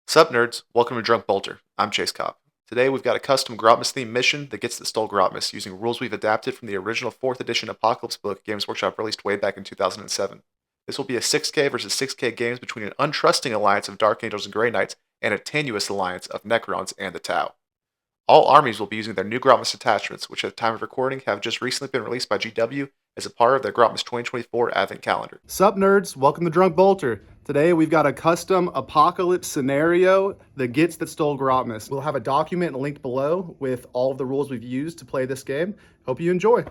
Sup nerds, welcome to Drunk Bolter. I'm Chase Cobb. Today we've got a custom Grotmas themed mission that gets the Stole Grotmas using rules we've adapted from the original 4th edition Apocalypse book Games Workshop released way back in 2007. This will be a 6K versus 6K games between an untrusting alliance of Dark Angels and Grey Knights and a tenuous alliance of Necrons and the Tau. All armies will be using their new Grotmas attachments, which at the time of recording have just recently been released by GW as a part of their Grotmas 2024 Advent Calendar. Sup nerds, welcome to Drunk Bolter. Today we've got a custom apocalypse scenario, the Gits that stole Grotmas. We'll have a document linked below with all of the rules we've used to play this game. Hope you enjoy.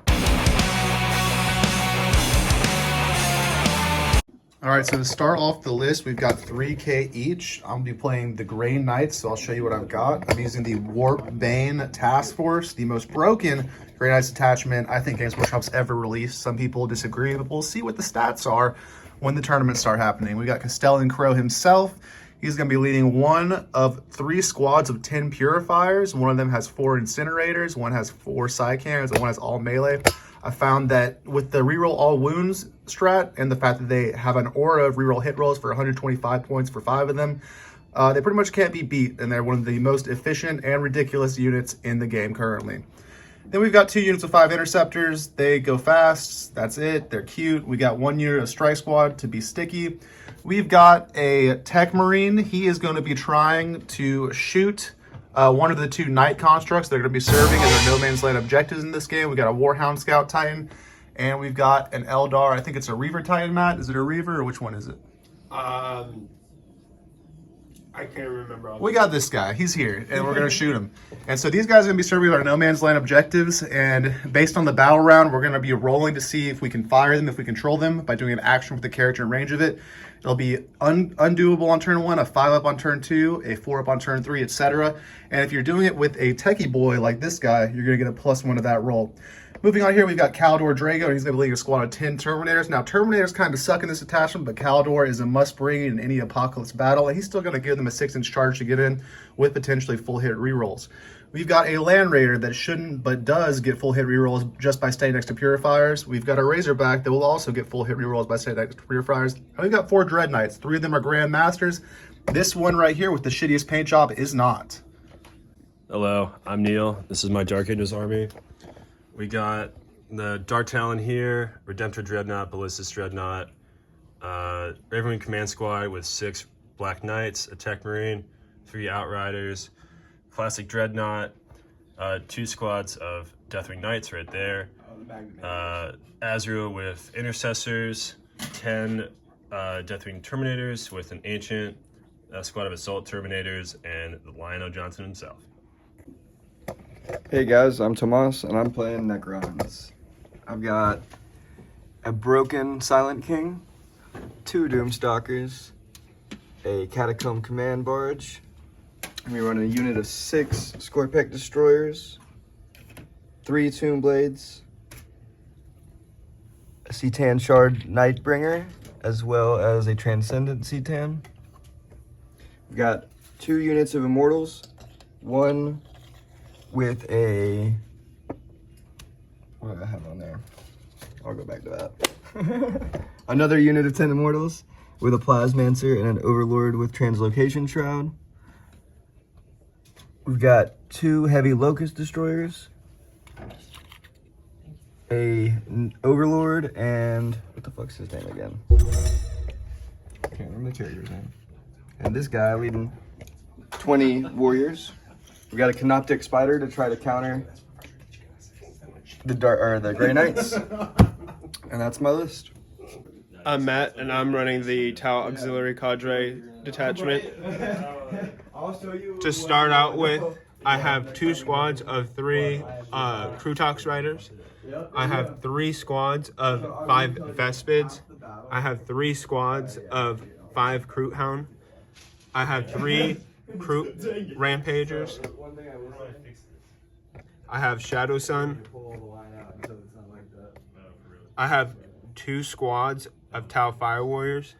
All right, so to start off the list, we've got 3K each. I'm gonna be playing the Grey Knights, so I'll show you what I've got. I'm using the Warp Bane Task Force, the most broken Grey Knights attachment I think Games Workshop's ever released. Some people disagree, but we'll see what the stats are when the tournaments start happening. We got Castellan Crow himself. He's going to be leading one of 3 squads of 10 purifiers. One of them has 4 incinerators, one has 4 side cannons, and one has all melee. I found that with the reroll all wounds strat and the fact that they have an aura of reroll hit rolls for 125 points for 5 of them, they pretty much can't be beat, and they're one of the most efficient and ridiculous units in the game currently. Then we've got 2 units of 5 interceptors. They go fast. That's it. They're cute. We got 1 unit of strike squad to be sticky. We've got a tech marine. He is going to be trying to shoot one of the 2 knight constructs that are going to be serving as our no man's land objectives in this game. We got a Warhound Scout Titan, and we've got an Eldar. I think it's a Reaver Titan, Matt. Is it a Reaver or which one is it? I can't remember. We got this guy. He's here, and we're going to shoot him. And so these guys are going to be serving our no man's land objectives, and based on the battle round, we're going to be rolling to see if we can fire them, if we control them, by doing an action with the character in range of it. It'll be undoable on turn 1, a 5-up on turn 2, a 4-up on turn 3, etc. And if you're doing it with a techie boy like this guy, you're going to get a +1 to that roll. Moving on here, we've got Caldor Drago, and he's going to be leading a squad of 10 Terminators. Now, Terminators kind of suck in this attachment, but Caldor is a must-bring in any Apocalypse battle, and he's still going to give them a 6-inch charge to get in with potentially full-hit rerolls. We've got a Land Raider that shouldn't, but does get full-hit rerolls just by staying next to Purifiers. We've got a Razorback that will also get full-hit rerolls by staying next to Purifiers. And we've got 4 Dread Knights. 3 of them are Grand Masters. This one right here with the shittiest paint job is not. Hello, I'm Neil. This is my Dark Angels army. We got the Dark Talon here, Redemptor Dreadnought, Ballistus Dreadnought, Ravenwing Command Squad with 6 Black Knights, a Tech Marine, 3 Outriders, Classic Dreadnought, 2 squads of Deathwing Knights right there, Azrael with Intercessors, 10 Deathwing Terminators with an Ancient, a squad of Assault Terminators, and the Lionel Johnson himself. Hey guys, I'm Tomas, and I'm playing Necrons. I've got a broken Silent King, 2 Doomstalkers, a Catacomb Command Barge, and we run a unit of 6 Scorpec Destroyers, 3 Tomb Blades, a Cetan Shard Nightbringer, as well as a Transcendent Cetan. We've got 2 units of Immortals, 1 with a, what do I have on there? I'll go back to that. Another unit of 10 Immortals with a Plasmancer and an Overlord with Translocation Shroud. We've got 2 Heavy Locust Destroyers, a Overlord, and what the fuck's his name again? Can't remember the character's name. And this guy leading 20 Warriors. We got a Canoptic Spider to try to counter the Grey Knights, and that's my list. I'm Matt, and I'm running the Tau Auxiliary Cadre detachment. To start out with, I have 2 squads of 3 Crutox Riders. I have 3 squads of 5 Vespids. I have 3 squads of 5 Kroot Hound. I have 3 Kroot Rampagers. I have Shadow Sun. I have 2 squads of Tau Fire Warriors.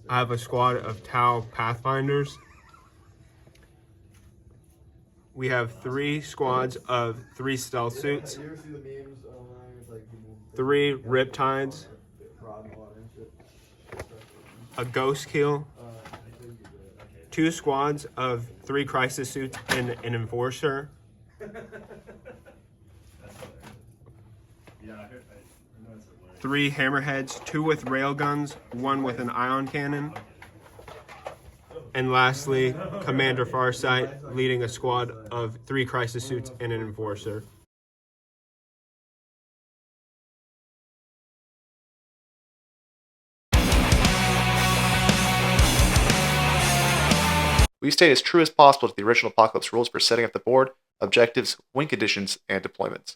I have a squad of Tau Pathfinders. We have 3 squads of 3 Stealth Suits. 3 Riptides. A Ghost Kill. 2 squads of 3 crisis suits and an enforcer. Three hammerheads, 2 with railguns, 1 with an ion cannon. And lastly, Commander Farsight leading a squad of 3 crisis suits and an enforcer. We stayed as true as possible to the original Apocalypse rules for setting up the board, objectives, win conditions, and deployments.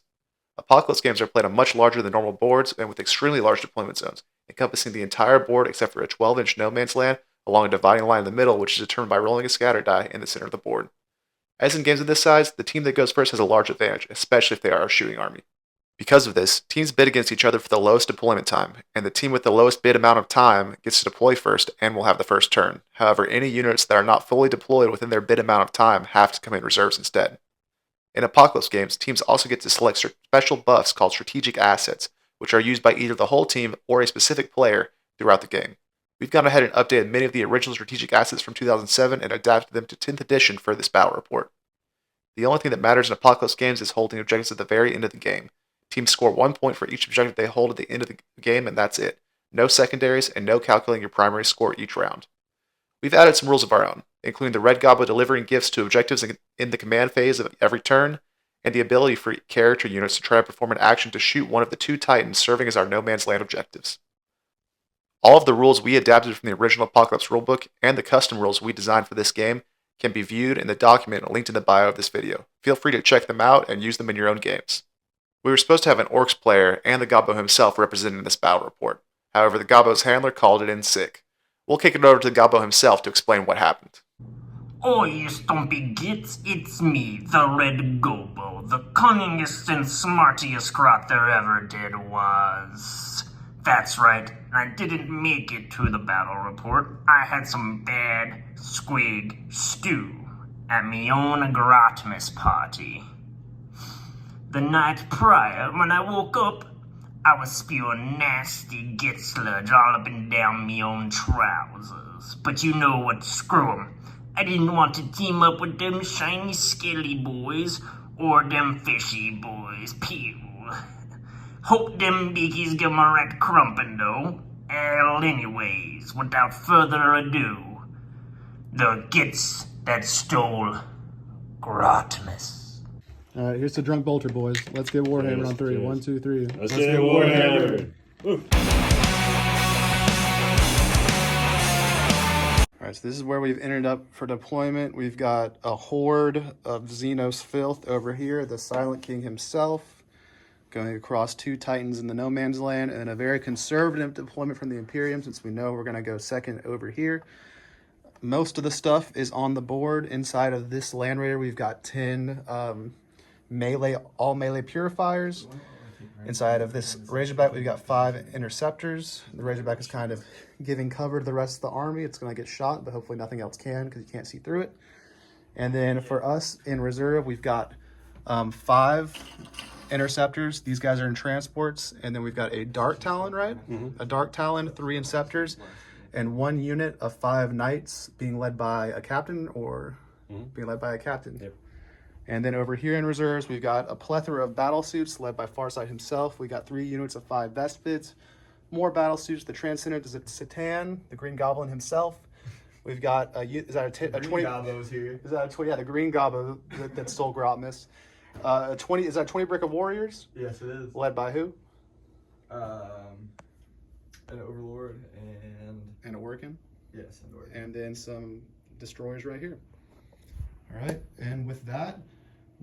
Apocalypse games are played on much larger than normal boards and with extremely large deployment zones, encompassing the entire board except for a 12-inch no man's land along a dividing line in the middle, which is determined by rolling a scatter die in the center of the board. As in games of this size, the team that goes first has a large advantage, especially if they are a shooting army. Because of this, teams bid against each other for the lowest deployment time, and the team with the lowest bid amount of time gets to deploy first and will have the first turn. However, any units that are not fully deployed within their bid amount of time have to come in reserves instead. In Apocalypse games, teams also get to select special buffs called strategic assets, which are used by either the whole team or a specific player throughout the game. We've gone ahead and updated many of the original strategic assets from 2007 and adapted them to 10th edition for this battle report. The only thing that matters in Apocalypse games is holding objectives at the very end of the game. Teams score 1 point for each objective they hold at the end of the game, and that's it. No secondaries, and no calculating your primary score each round. We've added some rules of our own, including the Red Gobbo delivering gifts to objectives in the command phase of every turn, and the ability for character units to try to perform an action to shoot one of the 2 titans serving as our No Man's Land objectives. All of the rules we adapted from the original Apocalypse rulebook and the custom rules we designed for this game can be viewed in the document linked in the bio of this video. Feel free to check them out and use them in your own games. We were supposed to have an Orcs player and the Gobbo himself represented in this battle report. However, the Gobbo's handler called it in sick. We'll kick it over to the Gobbo himself to explain what happened. Oh, you stumpy Gits, it's me, the Red Gobbo, the cunningest and smartiest crop there ever did was. That's right, I didn't make it to the battle report. I had some bad squig stew at me own Grotmas party. The night prior, when I woke up, I was spewing nasty git sludge all up and down me own trousers. But you know what, screw 'em. I didn't want to team up with them shiny scaly boys or them fishy boys, pew. Hope them beakies give 'em a rat crumpin' though. Well, anyways, without further ado, the Gits that stole Grotmas. All right, here's the drunk bolter, boys. Let's get Warhammer on 3. 1, 2, 3. Let's get Warhammer. All right, so this is where we've ended up for deployment. We've got a horde of Xenos filth over here, the Silent King himself, going across 2 Titans in the No Man's Land, and a very conservative deployment from the Imperium, since we know we're going to go second over here. Most of the stuff is on the board. Inside of this Land Raider, we've got 10 all melee purifiers. Inside of this Razorback, we've got 5 interceptors. The Razorback is kind of giving cover to the rest of the army. It's going to get shot, but hopefully nothing else can because you can't see through it. And then for us in reserve, we've got 5 interceptors. These guys are in transports. And then we've got a Dark Talon, right? A Dark Talon, 3 Inceptors, and 1 unit of 5 Knights being led by a captain or being led by a captain. Yep. And then over here in reserves, we've got a plethora of battle suits led by Farsight himself. We got 3 units of 5 Vespids, more battle suits. The Transcendent is Satan, the Green Goblin himself. We've got is that a 20? Gobbo's here. Is that a 20? Yeah, the Green Gobbo that stole Grotmas. A 20 is that 20 brick of warriors? Yes, it is. Led by who? An Overlord And a Workin. yes, an Overlord. And then some destroyers right here. All right, and with that,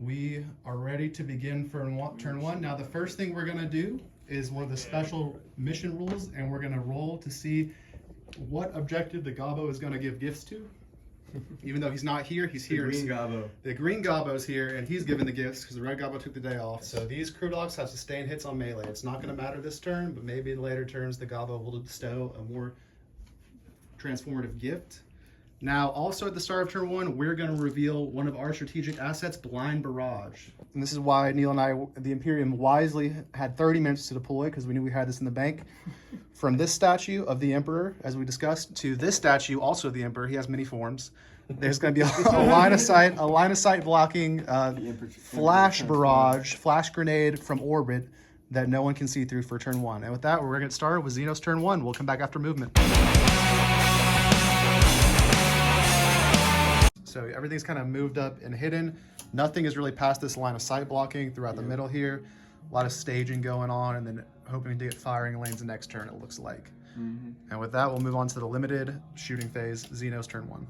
we are ready to begin for turn 1. Now, the first thing we're going to do is one of the special mission rules, and we're going to roll to see what objective the Gobbo is going to give gifts to. Even though he's not here, he's here. The Green Gobbo. The Green Gobbo's here, and he's giving the gifts because the Red Gobbo took the day off. So these crew dogs have sustained hits on melee. It's not going to matter this turn, but maybe in later turns the Gobbo will bestow a more transformative gift. Now, also at the start of turn 1, we're going to reveal one of our strategic assets, Blind Barrage. And this is why Neil and I, the Imperium, wisely had 30 minutes to deploy, because we knew we had this in the bank. From this statue of the Emperor, as we discussed, to this statue, also of the Emperor, he has many forms. There's going to be a line of sight blocking flash barrage, flash grenade from orbit that no one can see through for turn 1. And with that, we're going to get started with Xenos turn 1. We'll come back after movement. So everything's kind of moved up and hidden. Nothing is really past this line of sight blocking throughout the middle here. A lot of staging going on, and then hoping to get firing lanes the next turn, it looks like. And with that, we'll move on to the limited shooting phase, Xenos turn 1.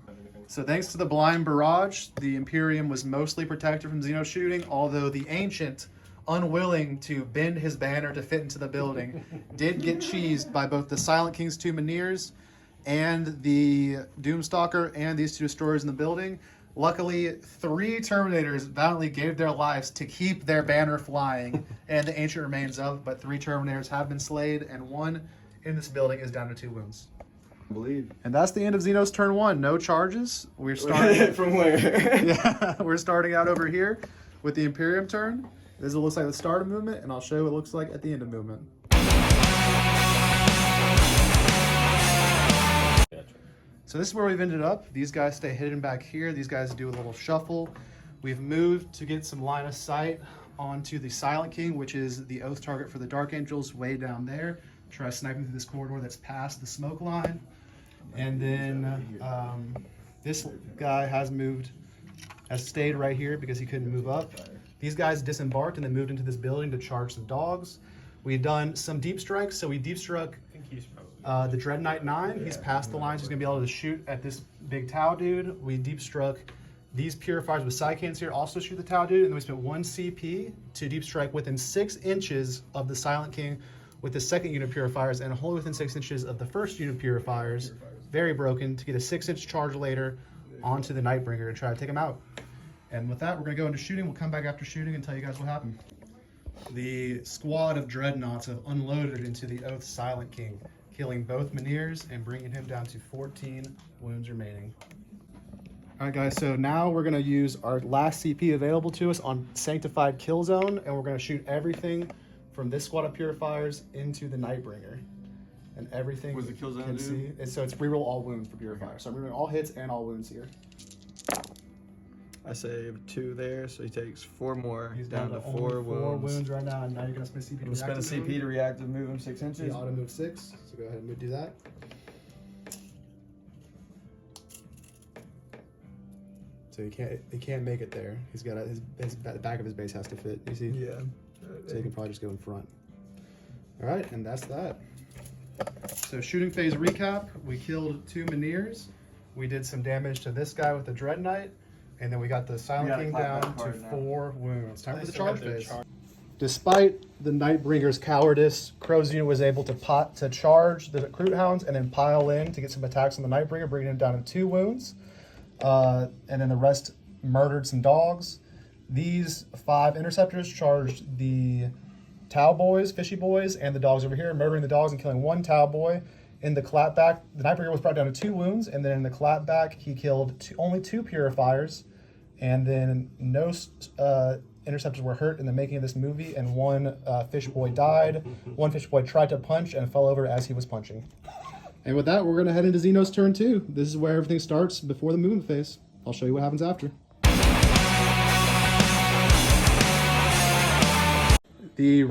So thanks to the blind barrage, the Imperium was mostly protected from Xenos shooting, although the Ancient, unwilling to bend his banner to fit into the building, did get cheesed by both the Silent King's 2 Minears and the Doomstalker and these 2 destroyers in the building. Luckily, 3 Terminators valiantly gave their lives to keep their banner flying, and the Ancient remains up, but 3 Terminators have been slayed, and 1 in this building is down to 2 wounds. I believe. And that's the end of Xenos turn 1. No charges. We're starting From where? yeah, we're starting out over here with the Imperium turn. This is what it looks like at the start of movement, and I'll show you what it looks like at the end of movement. So this is where we've ended up. These guys stay hidden back here. These guys do a little shuffle. We've moved to get some line of sight onto the Silent King, which is the oath target for the Dark Angels way down there. Try sniping through this corridor that's past the smoke line. And then this guy has stayed right here because he couldn't move up. These guys disembarked and then moved into this building to charge some dogs. We've done some deep strikes, so we deep struck the Dread Knight 9. He's past the lines. He's going to be able to shoot at this big Tau dude. We deep struck these purifiers with sidecans here, also shoot the Tau dude. And then we spent 1 CP to deep strike within 6 inches of the Silent King with the second unit purifiers, and wholly within 6 inches of the first unit purifiers, very broken, to get a 6-inch charge later onto the Nightbringer to try to take him out. And with that, we're going to go into shooting. We'll come back after shooting and tell you guys what happened. The squad of Dreadnoughts have unloaded into the Oath Silent King, killing both Minears and bringing him down to 14 wounds remaining. All right, guys, so now we're going to use our last CP available to us on Sanctified Kill Zone, and we're going to shoot everything from this squad of purifiers into the Nightbringer. And everything What's the kill zone can do? see. And so it's reroll all wounds for purifiers. So I'm reroll all hits and all wounds here. I saved 2 there, so he takes 4 more. He's down to only 4 wounds. wounds right now, and now you're going to spend CP to I'm spend a reactive CP move. to reactive move him 6 inches. He auto move 6, so go ahead and do that. So he can't make it there. He's got the back of his base has to fit. You see? Yeah. So he can probably just go in front. All right, and that's that. So shooting phase recap: we killed 2 Minears. We did some damage to this guy with the Dread Knight, and then we got the Silent King down to 4 wounds. Time for the charge phase. Despite the Nightbringer's cowardice, Crow's unit was able to charge the Recruit Hounds and then pile in to get some attacks on the Nightbringer, bringing him down to 2 wounds. And then the rest murdered some dogs. These 5 interceptors charged the Tau boys, fishy boys, and the dogs over here, murdering the dogs and killing 1 Tau boy. In the clapback, the Nightbringer was brought down to 2 wounds, and then in the clapback, he killed only 2 purifiers, and then no interceptors were hurt in the making of this movie, and 1 fish boy died. 1 fish boy tried to punch and fell over as he was punching. And with that, we're going to head into Xenos turn 2. This is where everything starts before the movement phase. I'll show you what happens after. The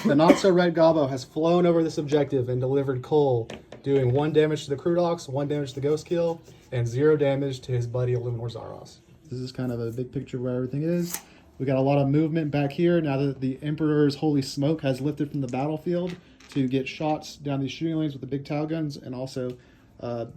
not-so-red Gobbo has flown over this objective and delivered coal, doing 1 damage to the Crudox, 1 damage to the Ghost Kill, and 0 damage to his buddy Illuminor Zaros. This is kind of a big picture of where everything is. We got a lot of movement back here now that the Emperor's Holy Smoke has lifted from the battlefield to get shots down these shooting lanes with the big Tau guns, and also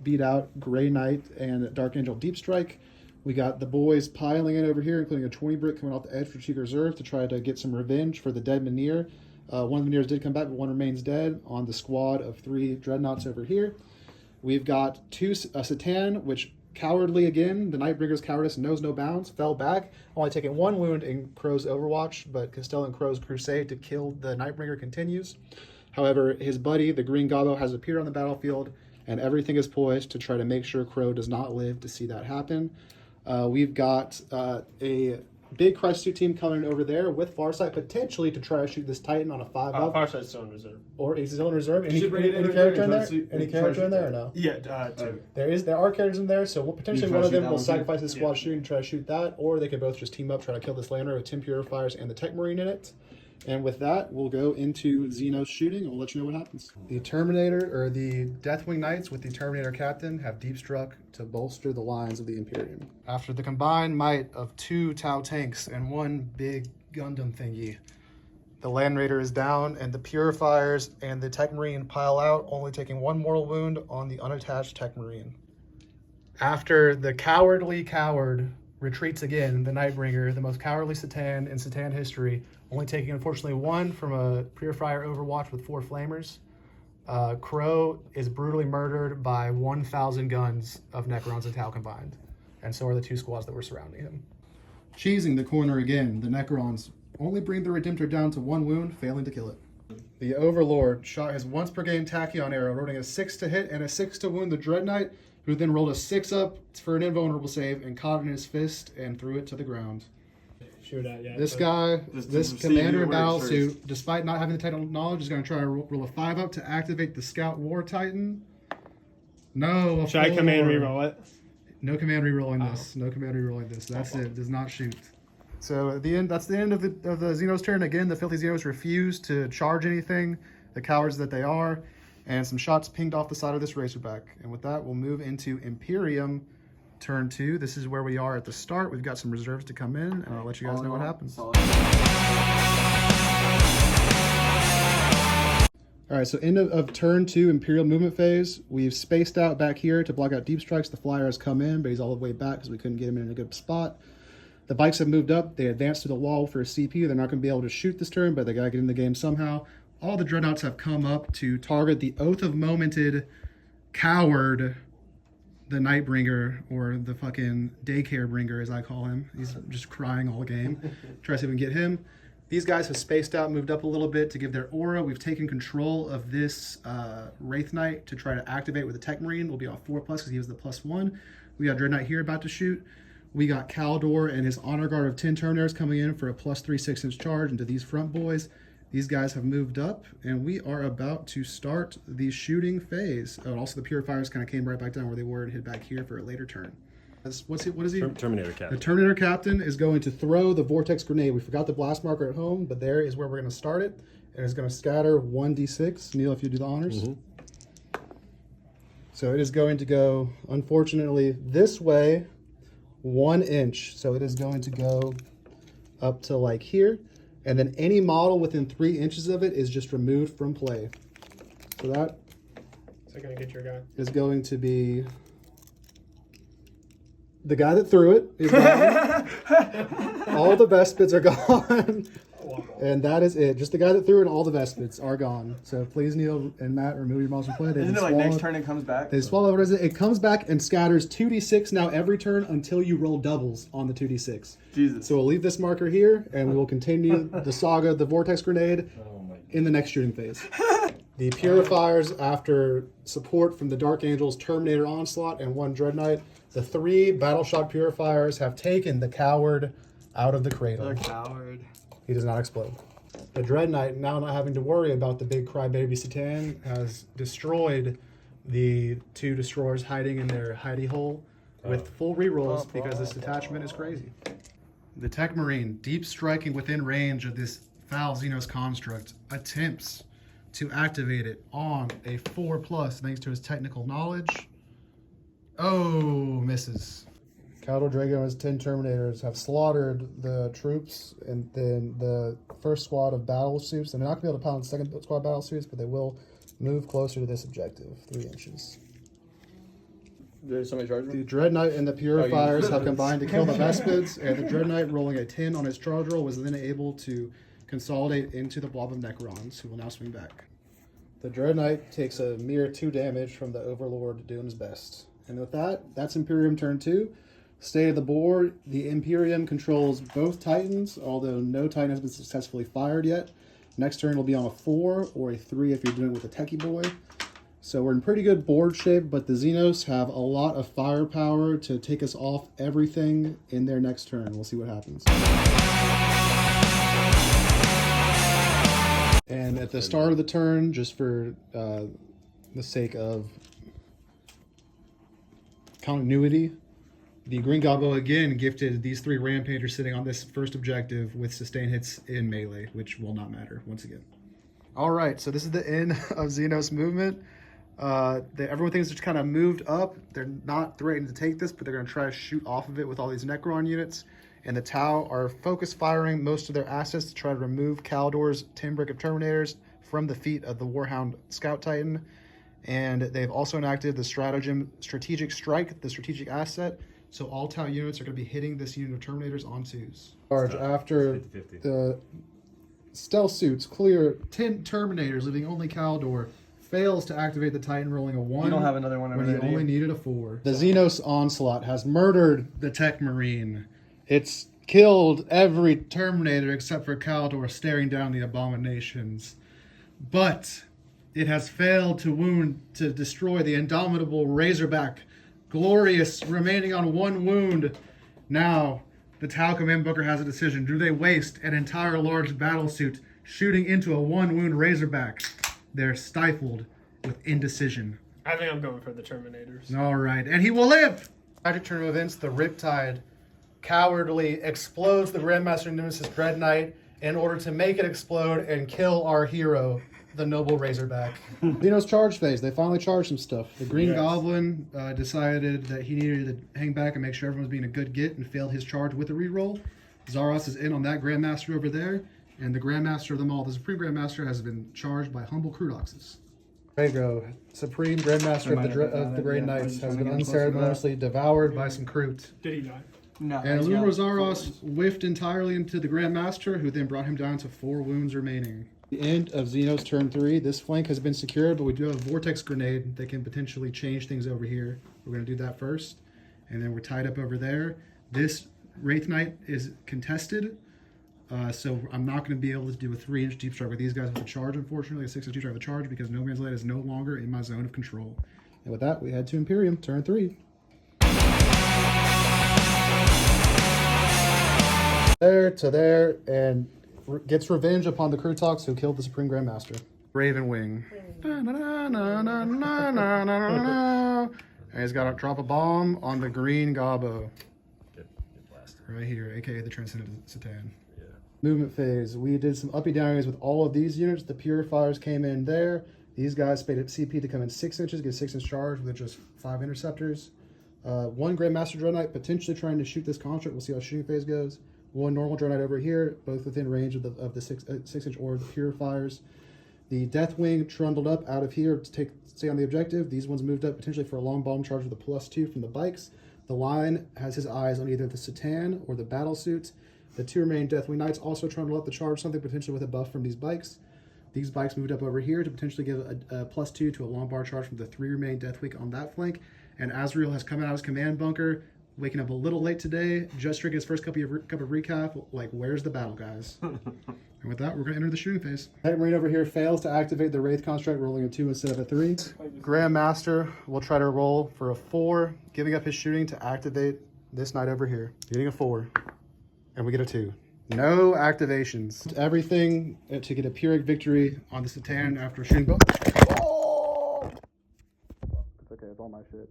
beat out Grey Knight and Dark Angel Deep Strike. We got the boys piling in over here, including a 20 brick coming off the edge for Cheek Reserve to try to get some revenge for the dead Minear. 1 of the Minears did come back, but 1 remains dead on the squad of 3 Dreadnoughts over here. We've got 2 Satan, which cowardly again, the Nightbringer's cowardice knows no bounds, fell back, only taking 1 wound in Crow's Overwatch, but Costello and Crow's crusade to kill the Nightbringer continues. However, his buddy, the Green Gobbo, has appeared on the battlefield, and everything is poised to try to make sure Crow does not live to see that happen. We've got a big Christ suit team coming over there with Farsight potentially to try to shoot this Titan on a 5-up. Farsight's still in reserve. Or is he still in reserve? Any should bring it in character in and there? try to Any character in there or no? Yeah, two. There are characters in there, so potentially You try one to of shoot them that will one too? sacrifice his squad shooting to try to shoot that, or they could both just team up, try to kill this lander with 10 Purifiers and the Tech Marine in it. And with that, we'll go into Xenos shooting, and we'll let you know what happens. The Terminator, or the Deathwing Knights with the Terminator Captain, have Deep Struck to bolster the lines of the Imperium. After the combined might of 2 Tau tanks and 1 big Gundam thingy, the Land Raider is down, and the Purifiers and the Tech Marine pile out, only taking 1 mortal wound on the unattached Tech Marine. After the cowardly coward retreats again, the Nightbringer, the most cowardly Satan in Satan history, only taking unfortunately 1 from a Purifier Overwatch with 4 Flamers. Crow is brutally murdered by 1,000 guns of Necrons and Tau combined, and so are the 2 squads that were surrounding him. Cheesing the corner again, the Necrons only bring the Redemptor down to 1 wound, failing to kill it. The Overlord shot his once per game Tachyon arrow, rolling a 6 to hit and a 6 to wound the Dread Knight, who then rolled a 6 up for an invulnerable save and caught it in his fist and threw it to the ground. Shoot at, yeah. This guy, this see commander in where it battle starts. suit, despite not having the technical knowledge, is going to try to roll a 5 up to activate the Scout War Titan. No, Should I command reroll it? No command rerolling this. No command rerolling this. That's it. Does not shoot. So at the end, that's the end of the Xenos turn. Again, the filthy Xenos refuse to charge anything, the cowards that they are, and some shots pinged off the side of this racerback. And with that, we'll move into Imperium turn 2. This is where we are at the start. We've got some reserves to come in, and I'll let you guys know what happens. All right, so end of turn 2, Imperial movement phase. We've spaced out back here to block out deep strikes. The flyer has come in, but he's all the way back because we couldn't get him in a good spot. The bikes have moved up. They advanced to the wall for a CP. They're not going to be able to shoot this turn, but they got to get in the game somehow. All the Dreadnoughts have come up to target the Oath of Momented coward, the Nightbringer, or the fucking daycare bringer, as I call him. He's just crying all game. Try to see if we can get him. These guys have spaced out, moved up a little bit to give their aura. We've taken control of this Wraith Knight to try to activate with the Tech Marine. We'll be off 4+ because he has the +1. We got Dread Knight here about to shoot. We got Caldor and his Honor Guard of 10 Terminators coming in for a +3 6-inch charge into these front boys. These guys have moved up, and we are about to start the shooting phase. Oh, and also the Purifiers kind of came right back down where they were and hit back here for a later turn. What is he? Terminator Captain. The Terminator Captain is going to throw the Vortex Grenade. We forgot the blast marker at home, but there is where we're going to start it. And it's going to scatter 1d6. Neil, if you do the honors. So it is going to go, unfortunately, this way, 1 inch. So it is going to go up to like here. And then any model within 3 inches of it is just removed from play. So that So gonna get your guy. is going to be the guy that threw it is gone. All the Vespids are gone. And that is it. Just the guy that threw it and all the Vespids are gone. So please, Neil and Matt, remove your models from play. Isn't it like next turn it comes back? They swallow it. It comes back and scatters 2d6 now every turn until you roll doubles on the 2d6. Jesus. So we'll leave this marker here, and we will continue the saga of the Vortex Grenade in the next shooting phase. The Purifiers, after support from the Dark Angels, Terminator Onslaught, and 1 Dread Knight, the 3 Battle Shock Purifiers have taken the coward out of the cradle. The coward. He does not explode. The Dread Knight, now not having to worry about the big crybaby Satan, has destroyed the 2 destroyers hiding in their hidey hole with full rerolls because this detachment is crazy. The Tech Marine, deep striking within range of this foul Xenos construct, attempts to activate it on a 4+ thanks to his technical knowledge. Oh, misses. Caldor Drago and his 10 Terminators have slaughtered the troops, and then the first squad of battle suits. They're not going to be able to pound the second squad of battle suits, but they will move closer to this objective, 3 inches. Did somebody charge me? The Dread Knight and the Purifiers have combined to kill the Vespids, and the Dread Knight, rolling a 10 on his charge roll, was then able to consolidate into the blob of Necrons, who will now swing back. The Dread Knight takes a mere 2 damage from the Overlord doing his best. And with that, that's Imperium turn 2. State of the board, the Imperium controls both Titans, although no Titan has been successfully fired yet. Next turn will be on a 4 or a 3 if you're doing it with a Techie Boy. So we're in pretty good board shape, but the Xenos have a lot of firepower to take us off everything in their next turn. We'll see what happens. And at the start of the turn, just for the sake of continuity, the Green Gobbo again gifted these 3 Rampagers sitting on this first objective with sustained hits in melee, which will not matter once again. All right, so this is the end of Xenos movement. Everyone thinks it's kind of moved up. They're not threatening to take this, but they're going to try to shoot off of it with all these Necron units. And the Tau are focus firing most of their assets to try to remove Caldor's 10 brick of Terminators from the feet of the Warhound Scout Titan. And they've also enacted the Strategic Strike, the strategic asset. So all Tau units are going to be hitting this unit of Terminators on 2s. Charge after 50-50. the stealth suits clear 10 Terminators, leaving only Caldor. Fails to activate the Titan, rolling a 1. You don't have another one over when there, he do you? only needed a 4. The Xenos Onslaught has murdered the Tech Marine. It's killed every Terminator except for Caldor staring down the abominations. But it has failed to destroy the indomitable Razorback. Glorious, remaining on 1 wound. Now, the Tau Command Bunker has a decision. Do they waste an entire large battle suit shooting into a 1 wound Razorback? They're stifled with indecision. I think I'm going for the Terminators. All right, and he will live! Tragic turn of events, the Riptide cowardly explodes the Grandmaster Nemesis Dread Knight in order to make it explode and kill our hero, the noble Razorback. Xenos charge phase. They finally charged some stuff. The Green Goblin decided that he needed to hang back and make sure everyone was being a good Git and failed his charge with a reroll. Zaros is in on that Grandmaster over there, and the Grandmaster of them all, the Supreme Grandmaster, has been charged by humble Crudoxes. Rhaego, Supreme Grandmaster of the Grey Knights, has been unceremoniously devoured by some Kroot. Did he die? No. And Zaros whiffed entirely into the Grandmaster, who then brought him down to 4 wounds remaining. The end of Xenos turn 3. This flank has been secured, but we do have a Vortex Grenade that can potentially change things over here. We're going to do that first. And then we're tied up over there. This Wraith Knight is contested, so I'm not going to be able to do a 3-inch deep strike with these guys with a charge, unfortunately. A 6-inch deep strike with a charge, because No Man's Land is no longer in my zone of control. And with that, we head to Imperium, turn 3. There to there, and gets revenge upon the Crutox who killed the Supreme Grandmaster. Raven Wing. And he's got to drop a bomb on the Green Gobbo. Get blasted. Right here, aka the Transcendent Satan. Yeah. Movement phase. We did some uppy downies with all of these units. The Purifiers came in there. These guys paid CP to come in 6 inches, get 6-inch charge with just 5 interceptors. 1 Grandmaster Dread Knight potentially trying to shoot this construct. We'll see how shooting phase goes. 1 normal Dread Knight over here, both within range of the 6-inch orb, the Purifiers. The Deathwing trundled up out of here to stay on the objective. These ones moved up potentially for a long bomb charge with a +2 from the bikes. The Lion has his eyes on either the Satan or the battle suit. The 2 remaining Deathwing Knights also trundled up to charge something potentially with a buff from these bikes. These bikes moved up over here to potentially give a +2 to a long bar charge from the 3 remaining Deathwing on that flank. And Azrael has come out of his command bunker, waking up a little late today, just drinking his first cup of recap. Like, where's the battle, guys? And with that, we're going to enter the shooting phase. Titan Marine over here fails to activate the Wraith construct, rolling a 2 instead of a 3. Grandmaster will try to roll for a 4, giving up his shooting to activate this knight over here. Getting a 4. And we get a 2. No activations. Everything to get a Pyrrhic victory on the Satan after shooting both. Oh! It's okay, it's all my shit.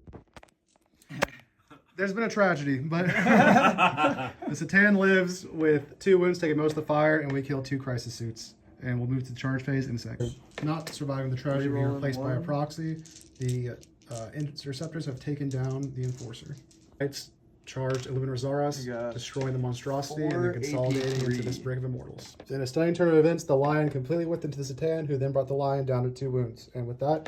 There's been a tragedy, but the Satan lives with 2 wounds, taking most of the fire, and we kill 2 crisis suits. And we'll move to the charge phase in a second. Not surviving the tragedy, being replaced by a proxy. The interceptors have taken down the enforcer. Knights charged Illuminor Zaras, destroying the monstrosity and then consolidating into this Brick of Immortals. In a stunning turn of events, the Lion completely whipped into the Satan, who then brought the Lion down to 2 wounds. And with that,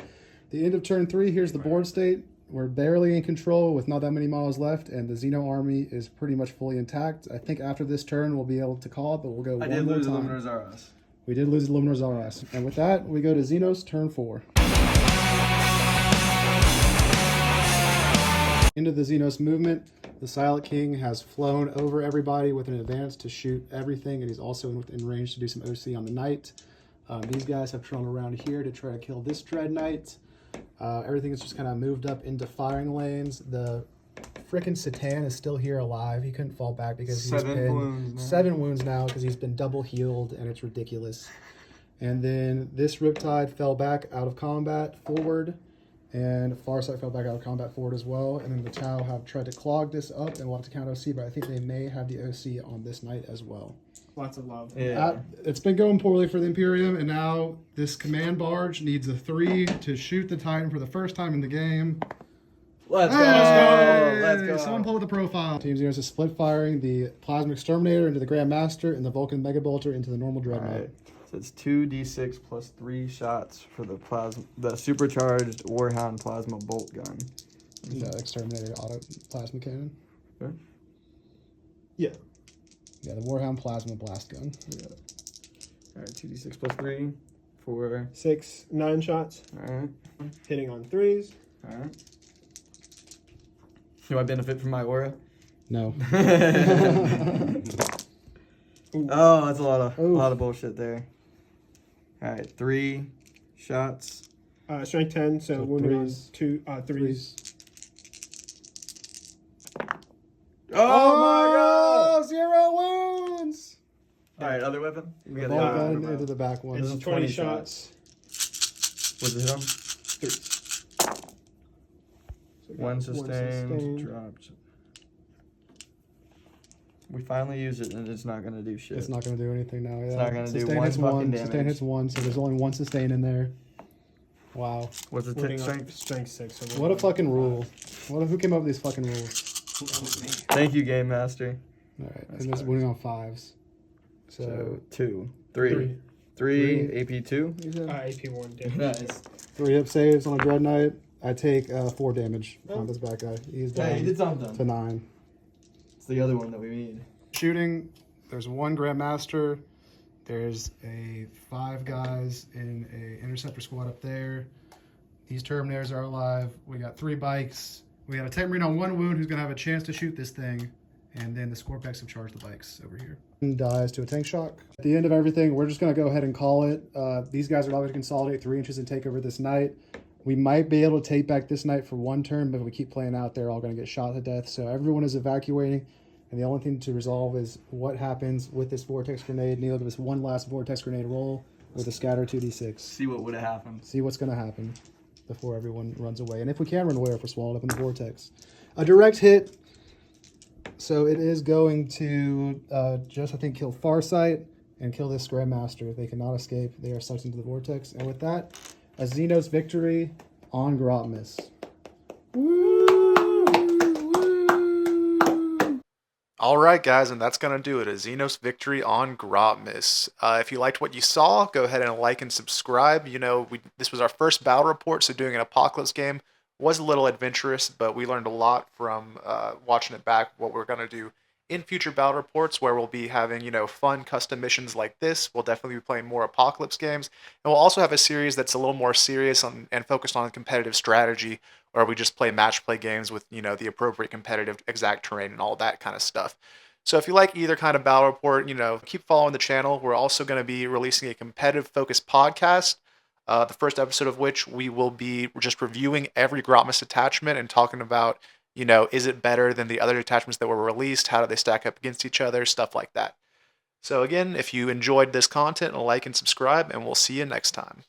the end of turn 3, here's the board state. We're barely in control with not that many models left, and the Xeno army is pretty much fully intact. I think after this turn, we'll be able to call it, but we'll go one more time. I did lose Illuminor Zaras. We did lose Illuminor Zaras. And with that, we go to Xenos turn 4. Into the Xenos movement, the Silent King has flown over everybody with an advance to shoot everything, and he's also within range to do some OC on the Knight. These guys have thrown around here to try to kill this Dread Knight. Everything is just kind of moved up into firing lanes. The frickin' Satan is still here alive. He couldn't fall back because he's been 7 wounds now because he's been double healed, and it's ridiculous. And then this Riptide fell back out of combat forward, and Farsight fell back out of combat forward as well. And then the Tau have tried to clog this up, and we'll have to count OC, but I think they may have the OC on this night as well. Lots of love. Yeah. It's been going poorly for the Imperium, and now this command barge needs a 3 to shoot the Titan for the first time in the game. Let's Hey! go. Let's go. Someone pull the profile. Team Zero is split firing the Plasma Exterminator into the Grand Master and the Vulcan Mega Bolter into the normal Dreadnought. All right. So it's 2d6 plus 3 shots for the supercharged Warhound Plasma Bolt Gun. The Exterminator auto plasma cannon. Okay. Yeah. Yeah, the Warhound Plasma Blast Gun. Yeah. All right, 2d6 plus 3 for... 6, 9 shots. All right. Hitting on 3s. All right. Do I benefit from my aura? No. Oh, that's a lot of bullshit there. All right, 3 shots. Strength 10, so wounded on threes. 2, 3s. Oh, my 0 wounds! god! All right, other weapon. We got Ball the other gun weapon. into the back one. It's 20 shots. What's it hit on? 3s. So One sustained, dropped. We finally use it, and it's not gonna do shit. It's not going to do anything now. Yeah. It's not gonna do sustain one hits fucking one. damage. Sustain hits 1, so there's only 1 sustain in there. Wow. What's the Wounding on strength? strength 6. So What a fucking rule. Who came up with these fucking rules? Thank you, Game Master. All right, and this winning on 5s. So, So 2, 3, 3, AP 2. You said? AP 1 damage. Nice. 3 hip saves on a Dread Knight. I take 4 damage on this bad guy. He's Yeah, down you did to something. 9. It's the other one that we need. Shooting, there's 1 Grandmaster. There's 5 guys in a interceptor squad up there. These Terminators are alive. We got 3 bikes. We got a Tech Marine on 1 wound who's gonna have a chance to shoot this thing. And then the Scorpex have charged the bikes over here. Dies to a tank shock. At the end of everything, we're just gonna go ahead and call it. These guys are not gonna consolidate 3 inches and take over this night. We might be able to take back this night for 1 turn, but if we keep playing out, they're all gonna get shot to death. So everyone is evacuating. And the only thing to resolve is what happens with this Vortex Grenade. Neil, give us 1 last Vortex Grenade roll with a scatter 2d6. See what would have happened. See what's going to happen before everyone runs away. And if we can run away, or if we're swallowed up in the Vortex. A direct hit. So it is going to just, I think, kill Farsight and kill this Grandmaster. They cannot escape. They are sucked into the Vortex. And with that, a Xenos victory on Grotmas. All right, guys, and that's going to do it. A Xenos victory on Grotmas. If you liked what you saw, go ahead and like and subscribe. You know, this was our first battle report, so doing an Apocalypse game was a little adventurous, but we learned a lot from watching it back, what we're going to do in future battle reports, where we'll be having, you know, fun custom missions like this. We'll definitely be playing more Apocalypse games. And we'll also have a series that's a little more serious and focused on competitive strategy, where we just play match play games with, you know, the appropriate competitive exact terrain and all that kind of stuff. So if you like either kind of battle report, you know, keep following the channel. We're also going to be releasing a competitive focused podcast, the first episode of which we will be just reviewing every Grotmas attachment and talking about, you know, is it better than the other attachments that were released? How do they stack up against each other? Stuff like that. So again, if you enjoyed this content, like and subscribe, and we'll see you next time.